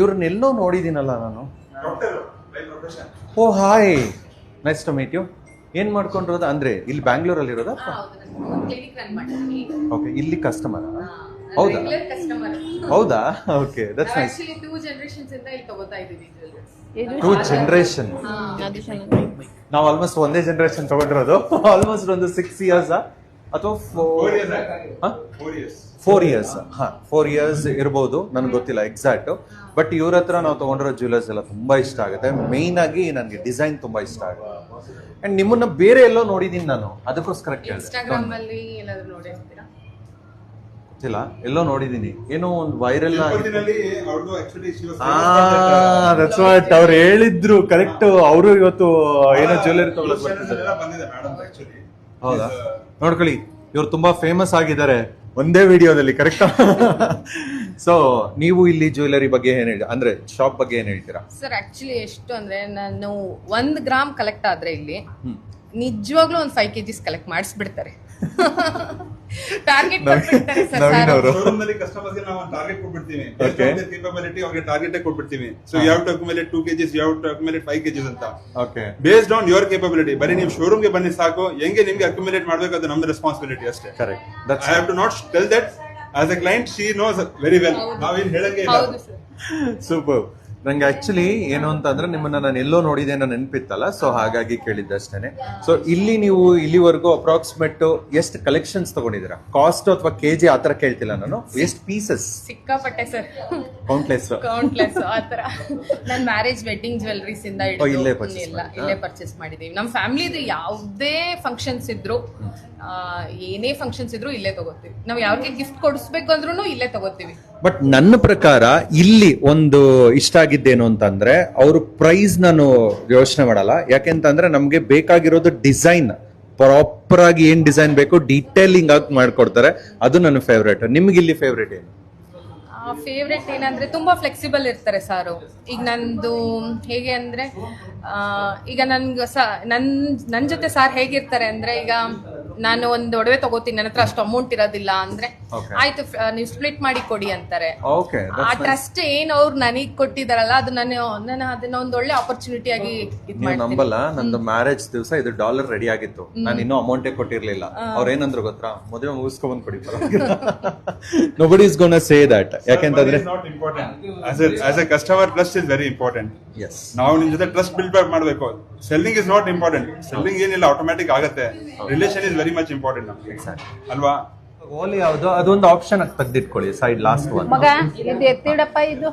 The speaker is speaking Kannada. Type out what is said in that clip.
ಇವ್ರನ್ನೆಲ್ಲೋ ನೋಡಿದ್ದೀನಲ್ಲ ನಾನು. Oh hi, nice to meet you. ಏನ್ ಮಾಡ್ಕೊಂಡಿರೋದು ಅಂದ್ರೆ ಇಲ್ಲಿ ಬ್ಯಾಂಗ್ಳೂರಲ್ಲಿ ಇರೋದಾ? ಓಕೆ, ಇಲ್ಲಿ ಕಸ್ಟಮರ್. ಹೌದಾ ಹೌದಾ, ಓಕೆ, ದಟ್ಸ್ ನೈಸ್. 2 ಜನರೇಷನ್. ನಾವು ಆಲ್ಮೋಸ್ಟ್ ಒಂದೇ ಜನರೇಷನ್ ತಗೊಂಡಿರೋದು. ಆಲ್ಮೋಸ್ಟ್ ಒಂದು 6 ಇಯರ್ಸ್ ಅಥವಾ 4 ಇಯರ್ಸ್. 4 ಇಯರ್ಸ್ ಇರ್ಬೋದು, ನನ್ಗೆ ಗೊತ್ತಿಲ್ಲ ಎಕ್ಸಾಕ್ಟ್. ಬಟ್ ಇವ್ರ ಹತ್ರ ನಾವು ತಗೊಂಡಿರೋ ಜ್ಯುವೆಲರ್ಸ್ ಎಲ್ಲ ತುಂಬಾ ಇಷ್ಟ ಆಗುತ್ತೆ. ಮೇನ್ ಆಗಿ ನನಗೆ ಡಿಸೈನ್ ತುಂಬಾ ಇಷ್ಟ ಆಗುತ್ತೆ. ಅಂಡ್ ನಿಮ್ಮನ್ನ ಬೇರೆ ಎಲ್ಲೋ ನೋಡಿದೀನಿ ನಾನು, ಅದಕ್ಕೋಸ್ಕರ ಗೊತ್ತಿಲ್ಲ, ಎಲ್ಲೋ ನೋಡಿದೀನಿ. ಏನೋ ಒಂದು ವೈರಲ್ ಅವ್ರು ಹೇಳಿದ್ರು. ಕರೆಕ್ಟ್, ಅವರು ಇವತ್ತು ಏನೋ ಜ್ಯುವೆಲರಿ ತಗೊಳಕ್ ಬರ್ತಿದ್ದಾರೆ. ಹೌದಾ, ನೋಡ್ಕೊಳ್ಳಿ, ಇವ್ರು ತುಂಬಾ ಫೇಮಸ್ ಆಗಿದ್ದಾರೆ ಒಂದೇ ವಿಡಿಯೋದಲ್ಲಿ. ಕರೆಕ್ಟ್. ಸೊ ನೀವು ಇಲ್ಲಿ ಜ್ಯುವೆಲರಿ ಬಗ್ಗೆ ಏನ್ ಹೇಳಿ, ಅಂದ್ರೆ ಶಾಪ್ ಬಗ್ಗೆ ಏನ್ ಹೇಳ್ತೀರಾ? ಸರ್ ಆಕ್ಚುಲಿ ಎಷ್ಟು ಅಂದ್ರೆ ನಾನು 1 ಗ್ರಾಮ್ ಕಲೆಕ್ಟ್ ಆದ್ರೆ ಇಲ್ಲಿ ನಿಜವಾಗ್ಲೂ ಒಂದು 5 kgs ಕಲೆಕ್ಟ್ ಮಾಡಿಸ್ಬಿಡ್ತಾರೆ. ಟಾರ್ಗೆಟ್ ಕೊಟ್ಬಿಡ್ತಾರೆ ಸರ್. ಶೋರೂಮ್ ನಲ್ಲಿ ಕಸ್ಟಮರ್ಸ್ ಗೆ ನಾವು ಟಾರ್ಗೆಟ್ ಕೊಟ್ಬಿಡ್ತೀವಿ. ಕೇಪಬಿಲಿಟಿ ಅವರಿಗೆ ಟಾರ್ಗೆಟ್ ಕೊಟ್ಬಿಡ್ತೀವಿ. So you have to accumulate 2 kgs, you have to accumulate 5 kgs ಅಂತ. Okay, based on your capability. ಬರೀ ನೀವು ಶೋರೂಮ್ ಗೆ ಬನ್ನಿ ಸಾಕು. ಹೆಂಗೆ ನಿಮ್ಗೆ ಅಕ್ಯುಮುಲೇಟ್ ಮಾಡ್ಬೇಕು ಅದು ನಮ್ದು ರೆಸ್ಪಾನ್ಸಿಬಿಲಿಟಿ ಅಷ್ಟೇ. Correct. I have to not tell that as a client. She knows very well. ನಾವೇನ್ ಹೇಳಂಗೆ ಇಲ್ಲ. ಸೂಪರ್. ನಂಗೆ ಆಕ್ಚುಲಿ ಏನು ಅಂತ ಅಂದ್ರೆ ನಿಮ್ಮನ್ನ ನಾನು ಎಲ್ಲೋ ನೋಡಿದೆ ಅನ್ನೋ ನೆನಪಿತ್ತಲ್ಲ, ಸೊ ಹಾಗಾಗಿ ಕೇಳಿದ್ದಷ್ಟೇನೆ. ಸೊ ಇಲ್ಲಿ ನೀವು ಇಲ್ಲಿವರೆಗೂ ಅಪ್ರಾಕ್ಸಿಮೇಟ್ ಎಷ್ಟು ಕಲೆಕ್ಷನ್ಸ್ ತಗೊಂಡಿದ್ದೀರಾ? ಕಾಸ್ಟ್ ಅಥವಾ ಕೆಜಿ ಆತರ ಕೇಳ್ತಿಲ್ಲ ನಾನು, ಎಷ್ಟು ಪೀಸಸ್? ಸಿಕ್ಕಾಪಟ್ಟೆ ಸರ್, ಕೌಂಟ್ಲೆಸ್ ಆತರ. ನಾನು ಮ್ಯಾರೇಜ್ ವೆಡ್ಡಿಂಗ್ ಜ್ಯುವೆಲರೀಸ್ ಇಂದ ಇಲ್ಲೇ ಪರ್ಚೇಸ್ ಮಾಡಿದೀವಿ. ನಮ್ಮ ಫ್ಯಾಮಿಲಿದು ಯಾವುದೇ ಫಂಕ್ಷನ್ಸ್ ಇದ್ರು, ಏನೇ ಫಂಕ್ಷನ್ಸ್ ಇದ್ರು ಇಲ್ಲೇ ತಗೋತೀವಿ. ನಾವು ಯಾರಿಗೆ ಗಿಫ್ಟ್ ಕೊಡಿಸ್ಬೇಕು ಅಂದ್ರೂ ಇಲ್ಲೇ ತಗೋತೀವಿ. ಬಟ್ ನನ್ನ ಪ್ರಕಾರ ಇಲ್ಲಿ ಒಂದು ಇಷ್ಟ ಆಗಿದ್ದೇನು ಅಂತಂದ್ರೆ, ಅವರು ಪ್ರೈಸ್ ನಾನು ಯೋಚನೆ ಮಾಡಲ್ಲ. ಯಾಕೆಂತಂದ್ರೆ ನಮ್ಗೆ ಬೇಕಾಗಿರೋದು ಡಿಸೈನ್, ಪ್ರಾಪರ್ ಆಗಿ ಏನ್ ಡಿಸೈನ್ ಬೇಕು ಡೀಟೇಲಿಂಗ್ ಆಗಿ ಮಾಡ್ಕೊಡ್ತಾರೆ. ಅದು ನನ್ನ ಫೇವ್ರೇಟ್. ನಿಮ್ಗೆ ಇಲ್ಲಿ ಫೇವ್ರೇಟ್ ಏನು? ಫೇವ್ರೆಟ್ ಏನಂದ್ರೆ ತುಂಬಾ ಫ್ಲೆಕ್ಸಿಬಲ್ ಇರ್ತಾರೆ ಸಾರು. ಈಗ ನಂದು ಹೇಗೆ ಅಂದ್ರೆ, ಈಗ ನನ್ ಜೊತೆ ಸಾರ್ ಹೇಗಿರ್ತಾರೆ ಅಂದ್ರೆ, ಈಗ ನಾನು ಒಂದು ಒಡವೆ ತಗೋತೀನಿ, ನನ್ನ ಹತ್ರ ಅಷ್ಟು ಅಮೌಂಟ್ ಇರೋದಿಲ್ಲ ಅಂದ್ರೆ, ಆಯ್ತು ನೀವು ಸ್ಪ್ಲಿಟ್ ಮಾಡಿ ಕೊಡಿ ಅಂತಾರೆ. ಆ ಟ್ರಸ್ಟ್ ಏನ್ ಅವ್ರು ನನಗ್ ಕೊಟ್ಟಿದಾರಲ್ಲ, ಅದು ನಾನು ಅದನ್ನ ಒಂದು ಒಳ್ಳೆ ಆಪರ್ಚುನಿಟಿ ಆಗಿ ನಂಬಲ್ಲ. ನಂದು ಮ್ಯಾರೇಜ್ ದಿವಸ ಇದು ಡಾಲರ್ ರೆಡಿ ಆಗಿತ್ತು, ನಾನು ಇನ್ನೂ ಅಮೌಂಟೇ ಕೊಟ್ಟಿರ್ಲಿಲ್ಲ. ಅವ್ರ ಏನಂದ್ರು ಗೊತ್ತಾ, ಮದುವೆ ಮುಗಿಸ್ಕೊಂಡ್ ಕೊಡಿ. Nobody is gonna say that. ಯಾಕೆಂತಂದ್ರೆ as A customer trust is very important. ನಾವು ನಿಮ್ ಜೊತೆ ಟ್ರಸ್ಟ್ ಬಿಲ್ಡ್ ಬ್ಯಾಕ್ ಮಾಡಬೇಕು. Selling is not important. Selling ಏನಿಲ್ಲ, ಆಟೋಮ್ಯಾಟಿಕ್ ಆಗುತ್ತೆ. Relation is very much important ನಮ್ಗೆ, ಅಲ್ವಾ? ಓಲಿ ಯಾವ್ದು ಅದೊಂದು ಆಪ್ಷನ್ ತೆಗೆದಿಟ್ಕೊಳ್ಳಿ ಸೈಡ್ ಲಾಸ್ಟ್ ಒನ್. ಮಗ ಇದು ಎತ್ತಿಡಪ್ಪ ಇದು.